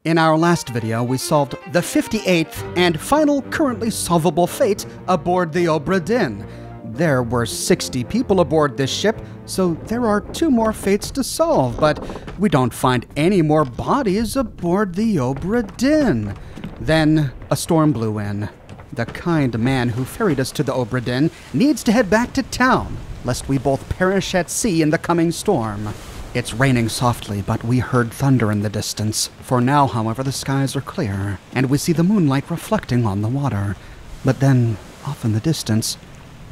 In our last video, we solved the 58th and final currently solvable fate aboard the Obra Dinn. There were 60 people aboard this ship, so there are 2 more fates to solve, but we don't find any more bodies aboard the Obra Dinn. Then a storm blew in. The kind man who ferried us to the Obra Dinn needs to head back to town, lest we both perish at sea in the coming storm. It's raining softly, but we heard thunder in the distance. For now, however, the skies are clear, and we see the moonlight reflecting on the water. But then, off in the distance,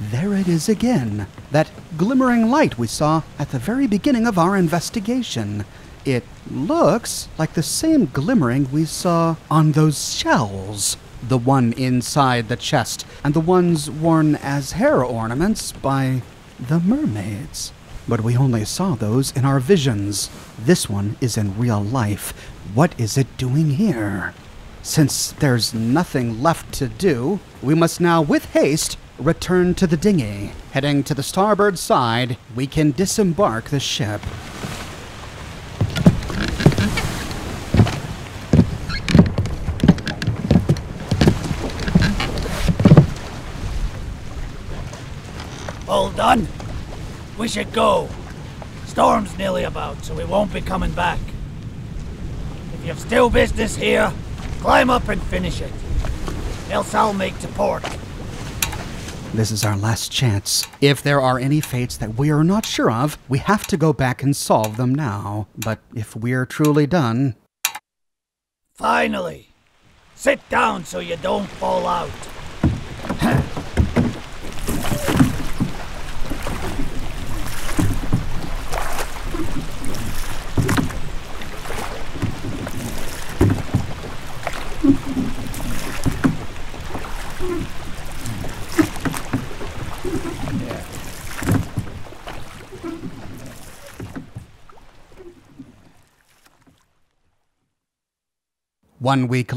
there it is again, that glimmering light we saw at the very beginning of our investigation. It looks like the same glimmering we saw on those shells. The one inside the chest, and the ones worn as hair ornaments by the mermaids. But we only saw those in our visions. This one is in real life. What is it doing here? Since there's nothing left to do, we must now, with haste, return to the dinghy. Heading to the starboard side, we can disembark the ship. All done? We should go. Storm's nearly about, so we won't be coming back. If you've still business here, climb up and finish it. Else I'll make to port. This is our last chance. If there are any fates that we are not sure of, we have to go back and solve them now. But if we're truly done... Finally! Sit down so you don't fall out. One week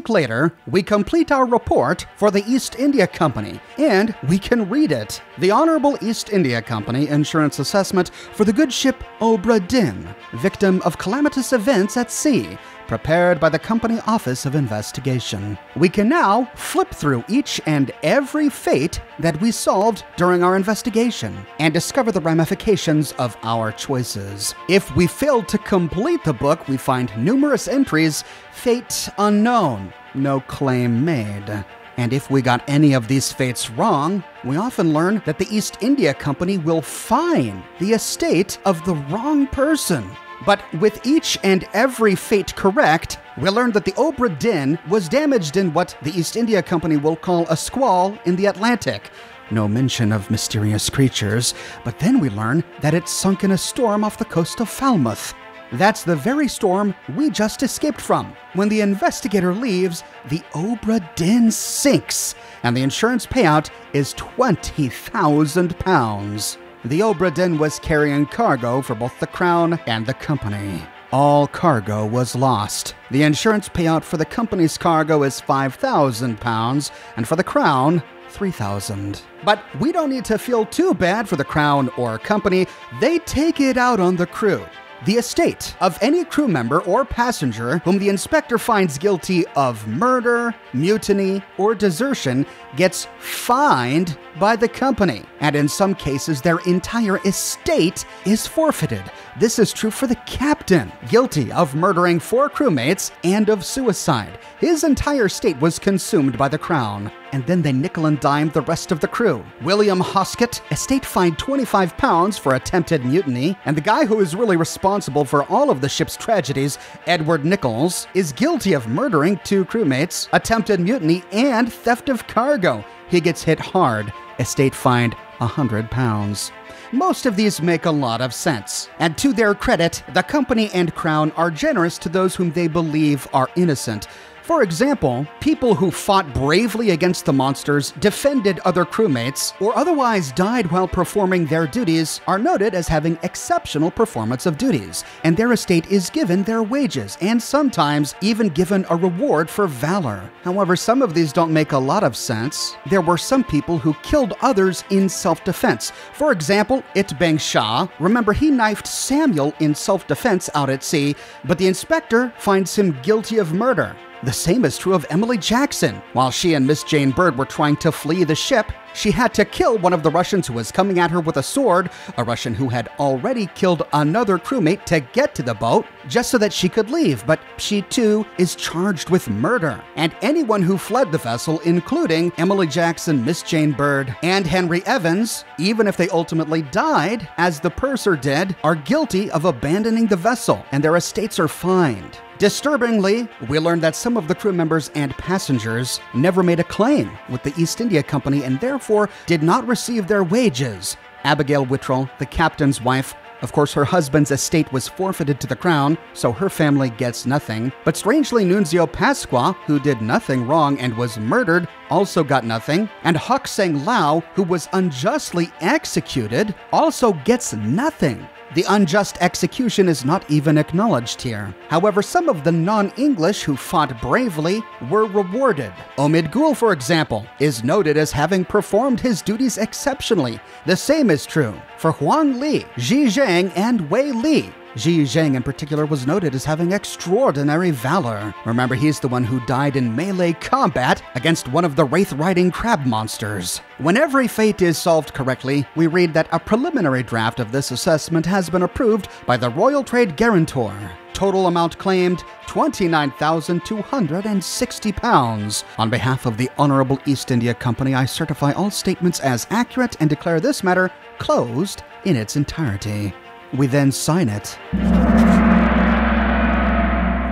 later, we complete our report for the East India Company, and we can read it. The Honorable East India Company Insurance Assessment for the good ship Obra Dinn, victim of calamitous events at sea, prepared by the Company Office of Investigation. We can now flip through each and every fate that we solved during our investigation and discover the ramifications of our choices. If we failed to complete the book, we find numerous entries, fate unknown, no claim made. And if we got any of these fates wrong, we often learn that the East India Company will fine the estate of the wrong person. But with each and every fate correct, we learned that the Obra Dinn was damaged in what the East India Company will call a squall in the Atlantic. No mention of mysterious creatures, but then we learn that it sunk in a storm off the coast of Falmouth. That's the very storm we just escaped from. When the investigator leaves, the Obra Dinn sinks, and the insurance payout is £20,000. The Obra Dinn was carrying cargo for both the Crown and the company. All cargo was lost. The insurance payout for the company's cargo is £5,000, and for the Crown, $3,000. But we don't need to feel too bad for the Crown or company. They take it out on the crew. The estate of any crew member or passenger whom the inspector finds guilty of murder, mutiny, or desertion gets fined by the company. And in some cases, their entire estate is forfeited. This is true for the captain, guilty of murdering 4 crewmates and of suicide. His entire estate was consumed by the Crown, and then they nickel and dimed the rest of the crew. William Hoskett, estate fined £25 for attempted mutiny, and the guy who is really responsible for all of the ship's tragedies, Edward Nichols, is guilty of murdering 2 crewmates, attempted mutiny, and theft of cargo. He gets hit hard, estate fined £100. Most of these make a lot of sense, and to their credit, the company and Crown are generous to those whom they believe are innocent. For example, people who fought bravely against the monsters, defended other crewmates, or otherwise died while performing their duties are noted as having exceptional performance of duties, and their estate is given their wages, and sometimes even given a reward for valor. However, some of these don't make a lot of sense. There were some people who killed others in self-defense. For example, Itbang Shah. Remember, he knifed Samuel in self-defense out at sea, but the inspector finds him guilty of murder. The same is true of Emily Jackson. While she and Miss Jane Bird were trying to flee the ship, she had to kill one of the Russians who was coming at her with a sword, a Russian who had already killed another crewmate to get to the boat, just so that she could leave, but she too is charged with murder. And anyone who fled the vessel, including Emily Jackson, Miss Jane Bird, and Henry Evans, even if they ultimately died, as the purser did, are guilty of abandoning the vessel, and their estates are fined. Disturbingly, we learned that some of the crew members and passengers never made a claim with the East India Company and therefore did not receive their wages. Abigail Whittrell, the captain's wife, of course her husband's estate was forfeited to the crown, so her family gets nothing. But strangely, Nunzio Pasqua, who did nothing wrong and was murdered, also got nothing. And Huck Seng Lao, who was unjustly executed, also gets nothing. The unjust execution is not even acknowledged here. However, some of the non-English who fought bravely were rewarded. Omid Gul, for example, is noted as having performed his duties exceptionally. The same is true for Huang Li, Ji Zhang, and Wei Li. Ji Zhang in particular was noted as having extraordinary valor. Remember, he's the one who died in melee combat against one of the wraith-riding crab monsters. When every fate is solved correctly, we read that a preliminary draft of this assessment has been approved by the Royal Trade Guarantor. Total amount claimed, £29,260. On behalf of the Honorable East India Company, I certify all statements as accurate and declare this matter closed in its entirety. We then sign it.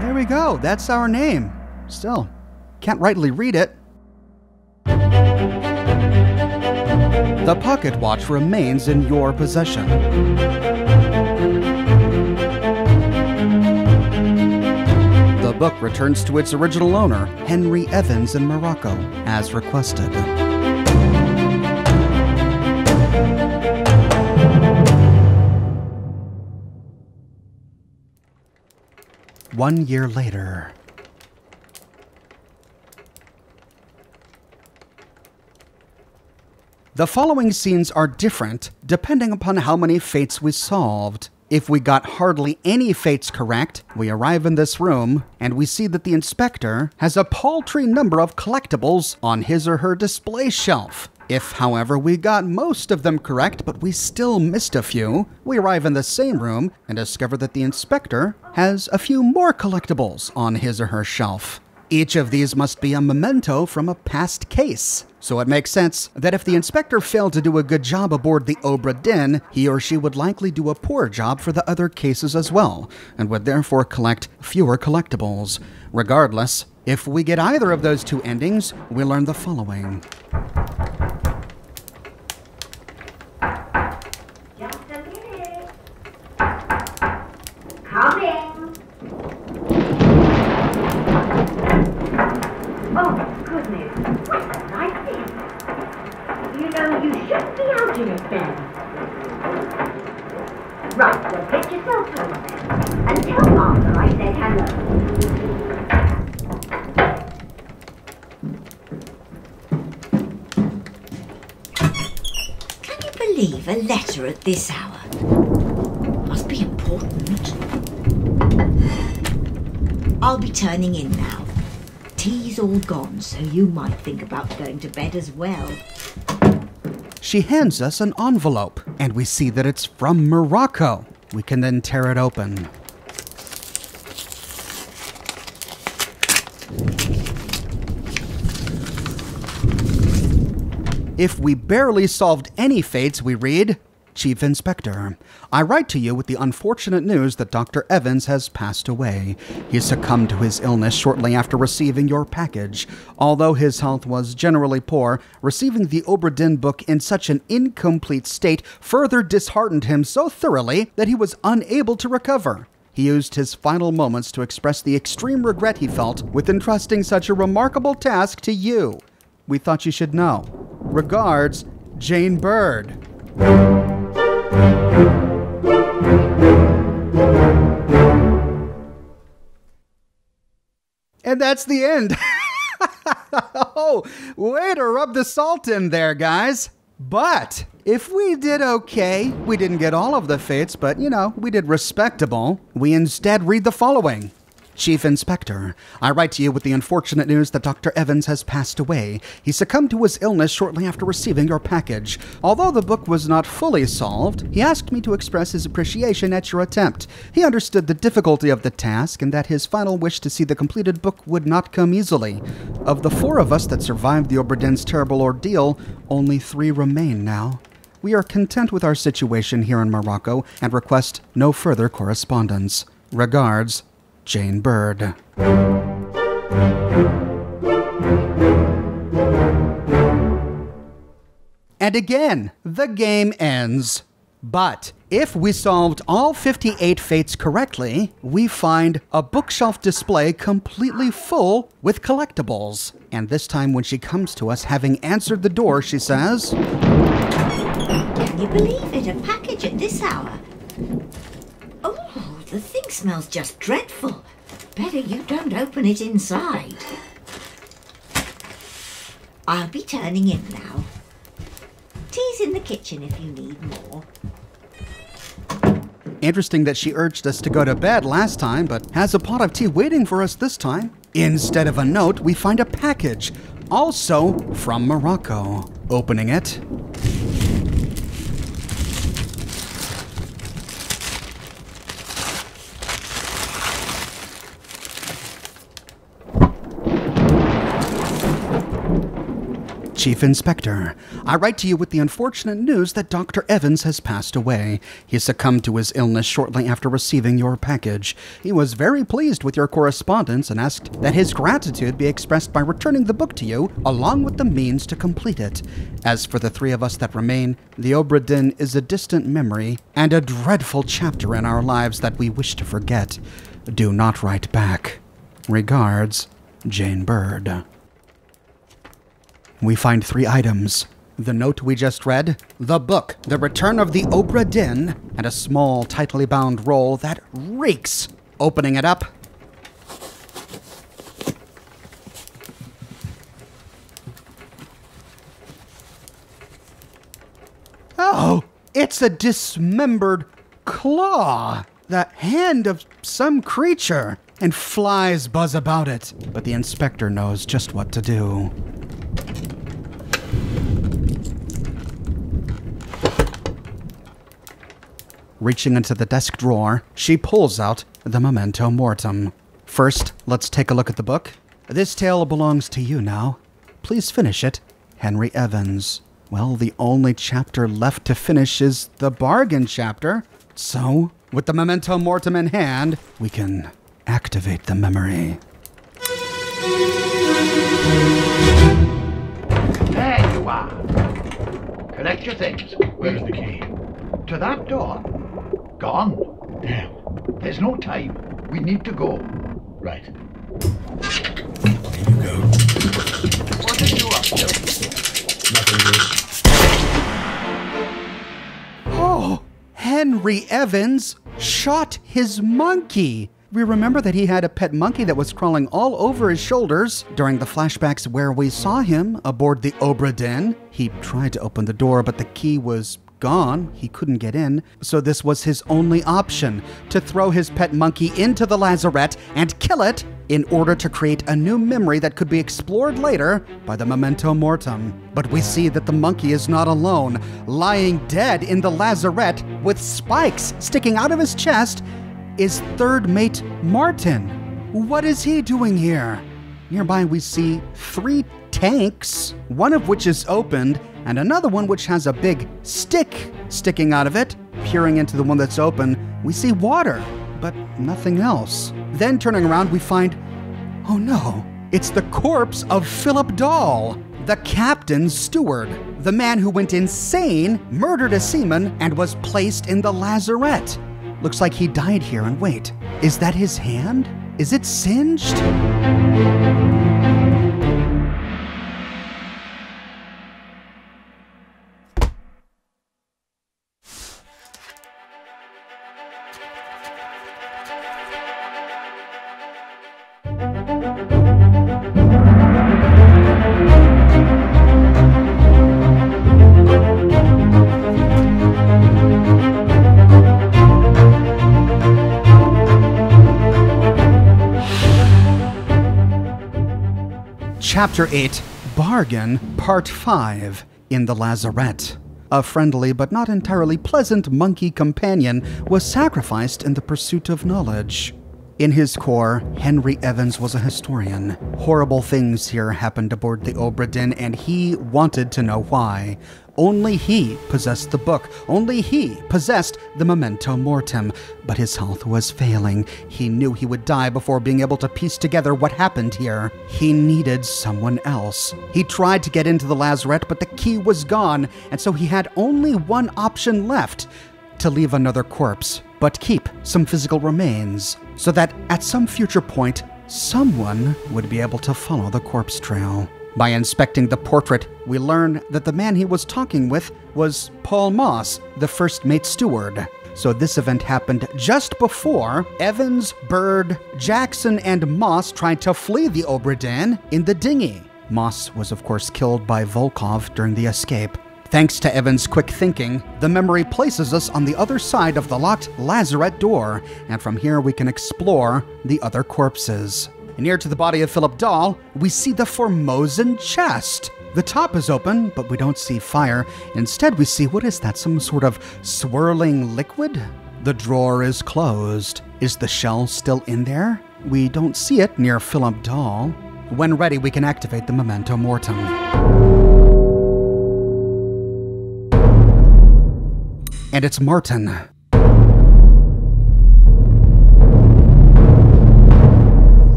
There we go, that's our name. Still, can't rightly read it. The pocket watch remains in your possession. The book returns to its original owner, Henry Evans in Morocco, as requested. One year later. The following scenes are different depending upon how many fates we solved. If we got hardly any fates correct, we arrive in this room and we see that the inspector has a paltry number of collectibles on his or her display shelf. If, however, we got most of them correct, but we still missed a few, we arrive in the same room and discover that the inspector has a few more collectibles on his or her shelf. Each of these must be a memento from a past case. So it makes sense that if the inspector failed to do a good job aboard the Obra Dinn, he or she would likely do a poor job for the other cases as well, and would therefore collect fewer collectibles. Regardless, if we get either of those two endings, we learn the following. Just a minute. Coming. Oh, goodness. What a night this. You know, you shouldn't be out in it then. Right, well, get yourself home then. And tell Martha I said hello. Can you believe a letter at this hour? Must be important. I'll be turning in now. Tea's all gone, so you might think about going to bed as well. She hands us an envelope, and we see that it's from Morocco. We can then tear it open. If we barely solved any fates, we read, Chief Inspector, I write to you with the unfortunate news that Dr. Evans has passed away. He succumbed to his illness shortly after receiving your package. Although his health was generally poor, receiving the Obra Dinn book in such an incomplete state further disheartened him so thoroughly that he was unable to recover. He used his final moments to express the extreme regret he felt with entrusting such a remarkable task to you. We thought you should know. Regards, Jane Bird. And that's the end. Oh, way to rub the salt in there, guys. But if we did okay, we didn't get all of the fates, but, we did respectable. We instead read the following. Chief Inspector, I write to you with the unfortunate news that Dr. Evans has passed away. He succumbed to his illness shortly after receiving your package. Although the book was not fully solved, he asked me to express his appreciation at your attempt. He understood the difficulty of the task and that his final wish to see the completed book would not come easily. Of the 4 of us that survived the Obra Dinn's terrible ordeal, only 3 remain now. We are content with our situation here in Morocco and request no further correspondence. Regards, Jane Bird. And again, the game ends. But if we solved all 58 fates correctly, we find a bookshelf display completely full with collectibles. And this time when she comes to us having answered the door, she says, "Can you believe it? A package at this hour? Oh, the thing smells just dreadful. Better you don't open it inside. I'll be turning in now. Tea's in the kitchen if you need more." Interesting that she urged us to go to bed last time, but has a pot of tea waiting for us this time. Instead of a note, we find a package, also from Morocco. Opening it. Chief Inspector, I write to you with the unfortunate news that Dr. Evans has passed away. He succumbed to his illness shortly after receiving your package. He was very pleased with your correspondence and asked that his gratitude be expressed by returning the book to you, along with the means to complete it. As for the 3 of us that remain, the Obra Dinn is a distant memory and a dreadful chapter in our lives that we wish to forget. Do not write back. Regards, Jane Bird. We find 3 items. The note we just read, the book, The Return of the Obra Dinn, and a small, tightly bound roll that reeks. Opening it up. Oh, it's a dismembered claw. The hand of some creature. And flies buzz about it. But the inspector knows just what to do. Reaching into the desk drawer, she pulls out the memento mortem. First, let's take a look at the book. This tale belongs to you now. Please finish it, Henry Evans. Well, the only chapter left to finish is the bargain chapter. So, with the memento mortem in hand, we can activate the memory. There you are. Collect your things. Where's the key? To that door. Gone. Damn. There's no time. We need to go. Right. Here you go. What are you up to? Nothing good. Oh, Henry Evans shot his monkey. We remember that he had a pet monkey that was crawling all over his shoulders during the flashbacks where we saw him aboard the Obra Dinn. He tried to open the door, but the key was gone. He couldn't get in. So this was his only option, to throw his pet monkey into the lazarette and kill it in order to create a new memory that could be explored later by the memento mortem. But we see that the monkey is not alone. Lying dead in the lazarette with spikes sticking out of his chest is third mate Martin. What is he doing here? Nearby we see 3 tanks, one of which is opened, and another one which has a big stick sticking out of it. Peering into the one that's open, we see water, but nothing else. Then turning around, we find, oh no, it's the corpse of Philip Dahl, the captain's steward, the man who went insane, murdered a seaman, and was placed in the lazarette. Looks like he died here, and wait, Is that his hand? Is it singed? Chapter 8, Bargain, Part 5, in the Lazarette. A friendly but not entirely pleasant monkey companion was sacrificed in the pursuit of knowledge. In his core, Henry Evans was a historian. Horrible things here happened aboard the Obra Dinn, and he wanted to know why. Only he possessed the book. Only he possessed the memento mortem. But his health was failing. He knew he would die before being able to piece together what happened here. He needed someone else. He tried to get into the lazarette, but the key was gone, and so he had only one option left: to leave another corpse, but keep some physical remains, so that at some future point, someone would be able to follow the corpse trail. By inspecting the portrait, we learn that the man he was talking with was Paul Moss, the first mate steward. So this event happened just before Evans, Bird, Jackson, and Moss tried to flee the Obra Dinn in the dinghy. Moss was of course killed by Volkov during the escape. Thanks to Evans' quick thinking, the memory places us on the other side of the locked lazarette door, and from here we can explore the other corpses. Near to the body of Philip Dahl, we see the Formosan chest. The top is open, but we don't see fire. Instead, we see, what is that, some sort of swirling liquid? The drawer is closed. Is the shell still in there? We don't see it near Philip Dahl. When ready, we can activate the memento mortem. And it's Martin.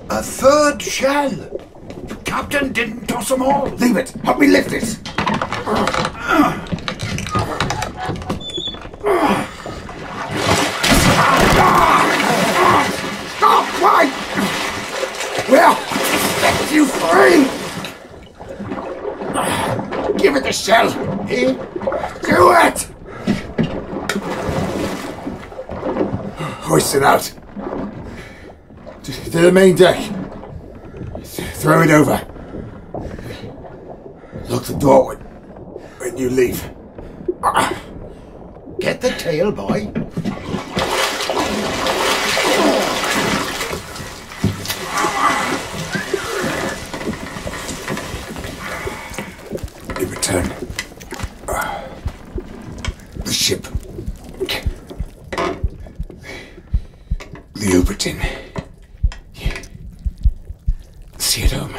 A third shell! Captain didn't toss them all! Leave it! Help me lift it! Stop! Why? Well, set you free! Give it the shell! Eh? Do it! Hoist it out. To the main deck. Throw it over. Lock the door when you leave. Get the tail, boy. In return, the ship. The Obra Dinn. See it home.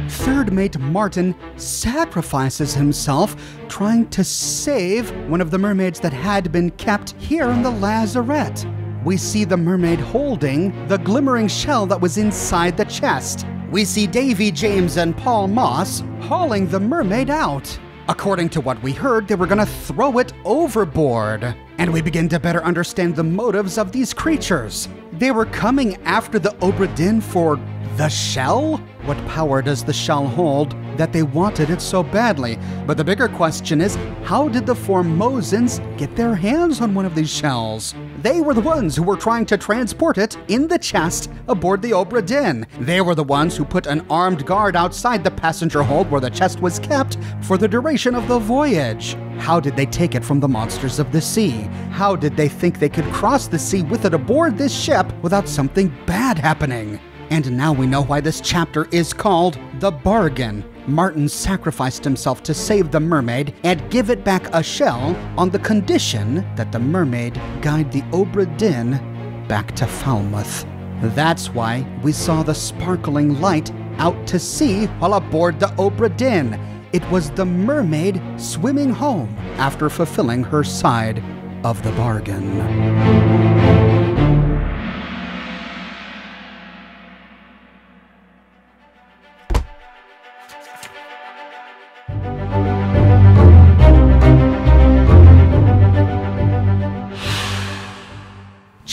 Third mate Martin sacrifices himself trying to save one of the mermaids that had been kept here in the lazarette. We see the mermaid holding the glimmering shell that was inside the chest. We see Davy James and Paul Moss hauling the mermaid out. According to what we heard, they were going to throw it overboard. And we begin to better understand the motives of these creatures. They were coming after the Obra Dinn for the shell? What power does the shell hold that they wanted it so badly? But the bigger question is, how did the Formosans get their hands on one of these shells? They were the ones who were trying to transport it in the chest aboard the Obra Dinn. They were the ones who put an armed guard outside the passenger hold where the chest was kept for the duration of the voyage. How did they take it from the monsters of the sea? How did they think they could cross the sea with it aboard this ship without something bad happening? And now we know why this chapter is called The Bargain. Martin sacrificed himself to save the mermaid and give it back a shell on the condition that the mermaid guide the Obra Dinn back to Falmouth. That's why we saw the sparkling light out to sea while aboard the Obra Dinn. It was the mermaid swimming home after fulfilling her side of the bargain.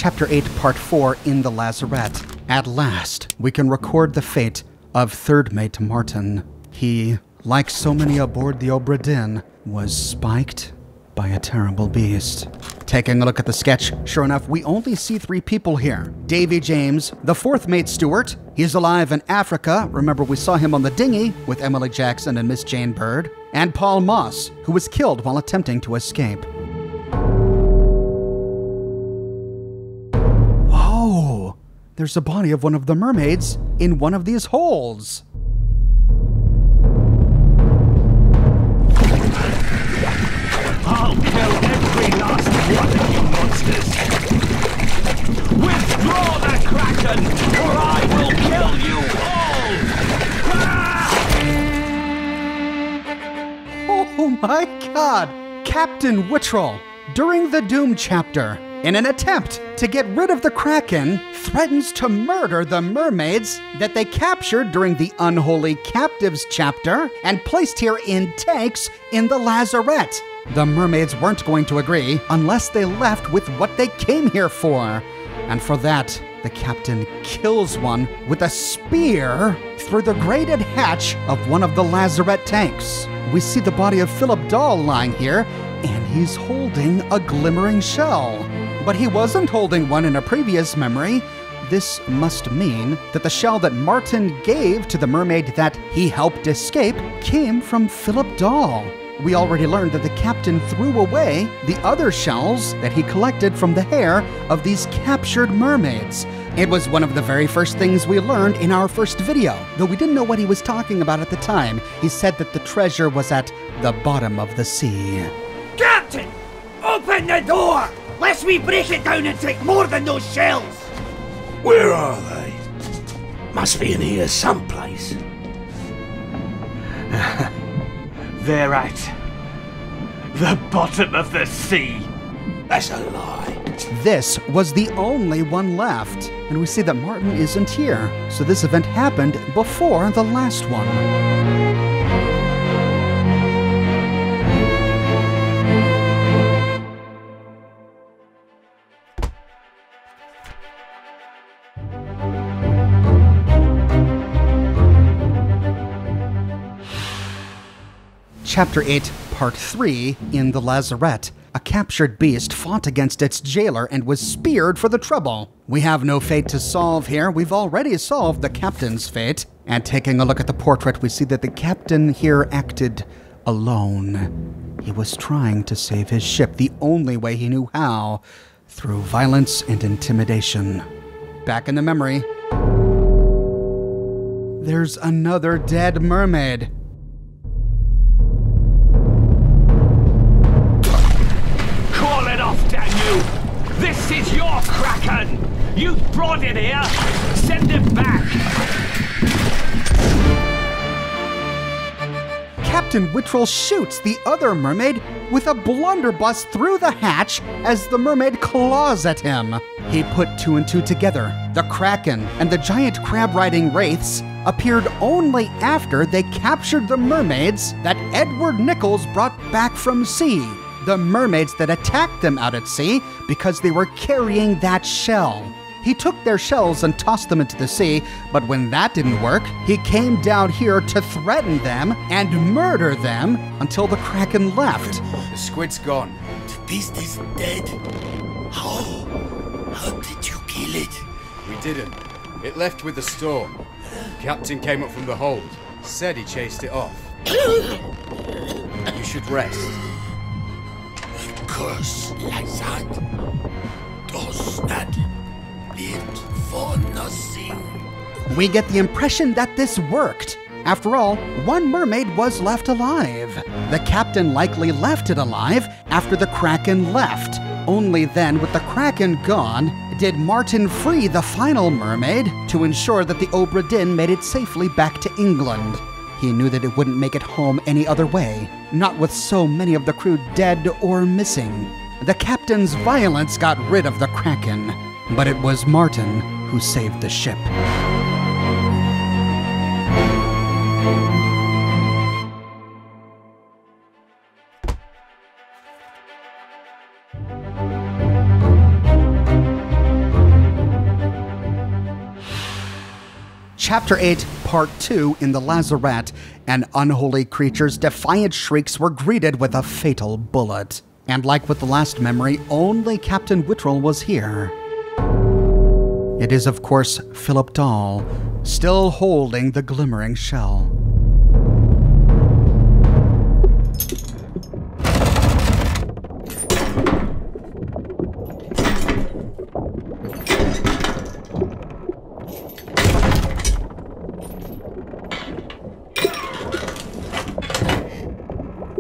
Chapter 8, Part 4, In the Lazarette. At last, we can record the fate of third mate Martin. He, like so many aboard the Obra Dinn, was spiked by a terrible beast. Taking a look at the sketch, sure enough, we only see 3 people here. Davy James, the 4th mate Stewart. He's alive in Africa. Remember, we saw him on the dinghy with Emily Jackson and Miss Jane Bird. And Paul Moss, who was killed while attempting to escape. Whoa! There's a body of one of the mermaids in one of these holes. I'll kill every last one of you monsters! Withdraw the Kraken, or I will kill you all! Oh my God! Captain Wittrell, during the Doom chapter, in an attempt to get rid of the Kraken, threatens to murder the mermaids that they captured during the Unholy Captives chapter and placed here in tanks in the Lazarette. The mermaids weren't going to agree unless they left with what they came here for. And for that, the captain kills one with a spear through the grated hatch of one of the Lazarette tanks. We see the body of Philip Dahl lying here, and he's holding a glimmering shell. But he wasn't holding one in a previous memory. This must mean that the shell that Martin gave to the mermaid that he helped escape came from Philip Dahl. We already learned that the captain threw away the other shells that he collected from the hair of these captured mermaids. It was one of the very first things we learned in our first video, though we didn't know what he was talking about at the time. He said that the treasure was at the bottom of the sea. Captain! Open the door! Lest we break it down and take more than those shells! Where are they? Must be in here someplace. They're at the bottom of the sea. That's a lie. This was the only one left, and we see that Martin isn't here, so this event happened before the last one. Chapter 8, Part 3, In the Lazarette. A captured beast fought against its jailer and was speared for the trouble. We have no fate to solve here. We've already solved the captain's fate. And taking a look at the portrait, we see that the captain here acted alone. He was trying to save his ship the only way he knew how, through violence and intimidation. Back in the memory, there's another dead mermaid. Call it off, damn you! This is your Kraken! You brought it here! Send it back! Captain Wittrell shoots the other mermaid with a blunderbuss through the hatch as the mermaid claws at him. He put 2 and 2 together. The Kraken and the giant crab-riding wraiths appeared only after they captured the mermaids that Edward Nichols brought back from sea. The mermaids that attacked them out at sea because they were carrying that shell. He took their shells and tossed them into the sea, but when that didn't work, he came down here to threaten them and murder them until the Kraken left. The squid's gone. The beast is dead. How? How did you kill it? We didn't. It left with the storm. Captain came up from the hold. Said he chased it off. You should rest. A curse like that does not live for nothing. We get the impression that this worked. After all, one mermaid was left alive. The captain likely left it alive after the Kraken left. Only then, with the Kraken gone, did Martin free the final mermaid to ensure that the Obra Dinn made it safely back to England. He knew that it wouldn't make it home any other way, not with so many of the crew dead or missing. The captain's violence got rid of the Kraken, but it was Martin who saved the ship. Chapter 8, Part 2 in the lazarette, and unholy creatures' defiant shrieks were greeted with a fatal bullet. And like with the last memory, only Captain Whittrell was here. It is, of course, Philip Dahl, still holding the glimmering shell.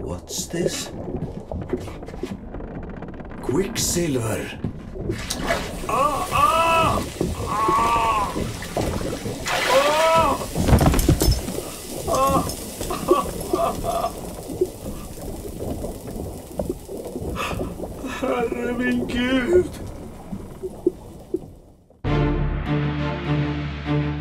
What's this? Quicksilver. Herre min Gud!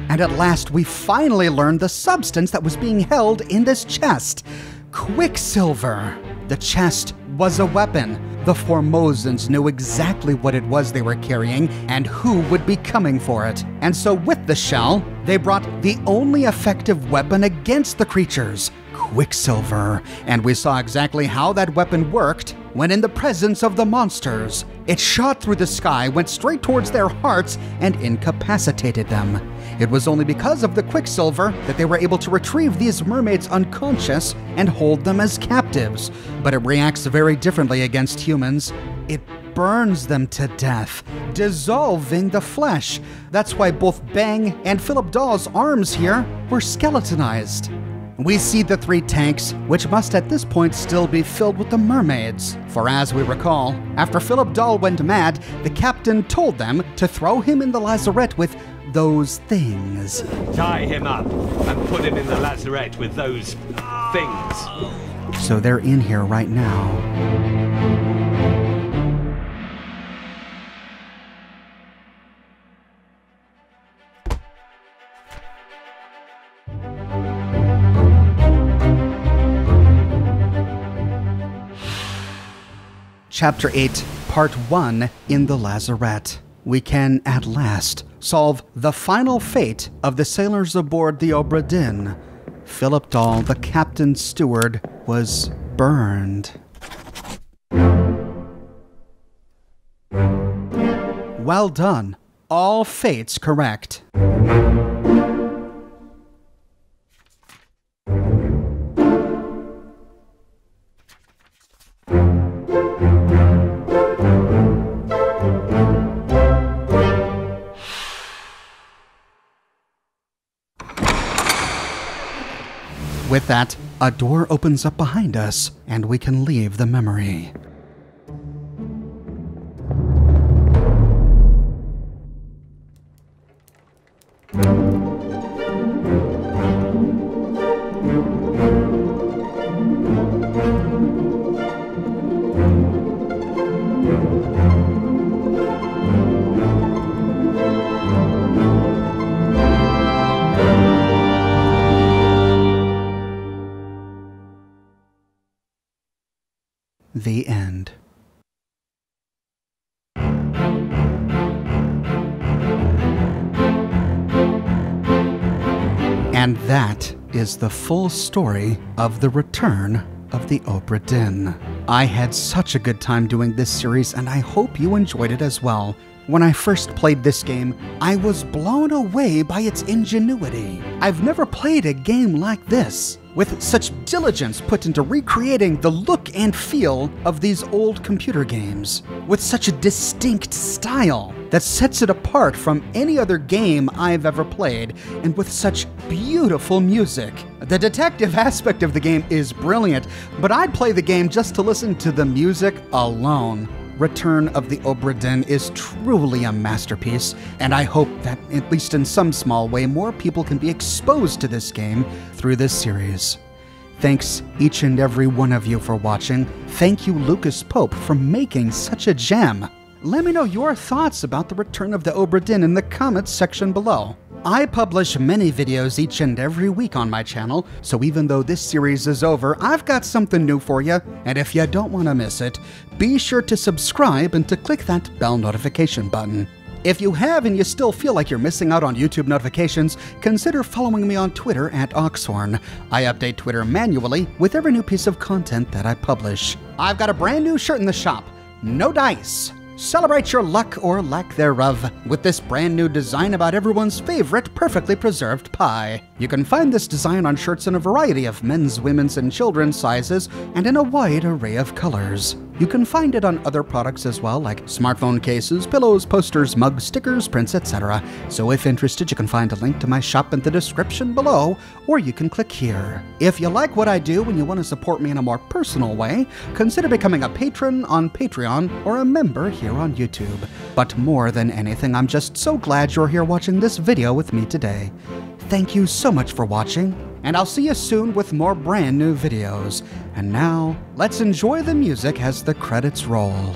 And at last, we finally learned the substance that was being held in this chest. Quicksilver. The chest was a weapon. The Formosans knew exactly what it was they were carrying and who would be coming for it. And so with the shell, they brought the only effective weapon against the creatures, Quicksilver. And we saw exactly how that weapon worked when in the presence of the monsters. It shot through the sky, went straight towards their hearts, and incapacitated them. It was only because of the Quicksilver that they were able to retrieve these mermaids unconscious and hold them as captives. But it reacts very differently against humans. It burns them to death, dissolving the flesh. That's why both Bang and Philip Dahl's arms here were skeletonized. We see the 3 tanks, which must at this point still be filled with the mermaids. For as we recall, after Philip Dahl went mad, the captain told them to throw him in the lazarette with those things. Tie him up and put him in the lazarette with those things. So they're in here right now. Chapter 8, Part 1 in the lazarette. We can, at last, solve the final fate of the sailors aboard the Obra Dinn. Philip Dahl, the captain's steward, was burned. Well done. All fates correct. With that, a door opens up behind us, and we can leave the memory. The end. And that is the full story of the return of the Obra Dinn. I had such a good time doing this series, and I hope you enjoyed it as well. When I first played this game, I was blown away by its ingenuity. I've never played a game like this, with such diligence put into recreating the look and feel of these old computer games, with such a distinct style that sets it apart from any other game I've ever played, and with such beautiful music. The detective aspect of the game is brilliant, but I'd play the game just to listen to the music alone. Return of the Obra Dinn is truly a masterpiece, and I hope that, at least in some small way, more people can be exposed to this game through this series. Thanks each and every one of you for watching. Thank you, Lucas Pope, for making such a gem. Let me know your thoughts about the return of the Obra Dinn in the comments section below. I publish many videos each and every week on my channel, so even though this series is over, I've got something new for you, and if you don't want to miss it, be sure to subscribe and to click that bell notification button. If you have and you still feel like you're missing out on YouTube notifications, consider following me on Twitter at Oxhorn. I update Twitter manually with every new piece of content that I publish. I've got a brand new shirt in the shop. No dice. Celebrate your luck or lack thereof with this brand new design about everyone's favorite perfectly preserved pie. You can find this design on shirts in a variety of men's, women's, and children's sizes and in a wide array of colors. You can find it on other products as well, like smartphone cases, pillows, posters, mugs, stickers, prints, etc. So if interested, you can find a link to my shop in the description below, or you can click here. If you like what I do and you want to support me in a more personal way, consider becoming a patron on Patreon or a member here on YouTube. But more than anything, I'm just so glad you're here watching this video with me today. Thank you so much for watching, and I'll see you soon with more brand new videos. And now, let's enjoy the music as the credits roll.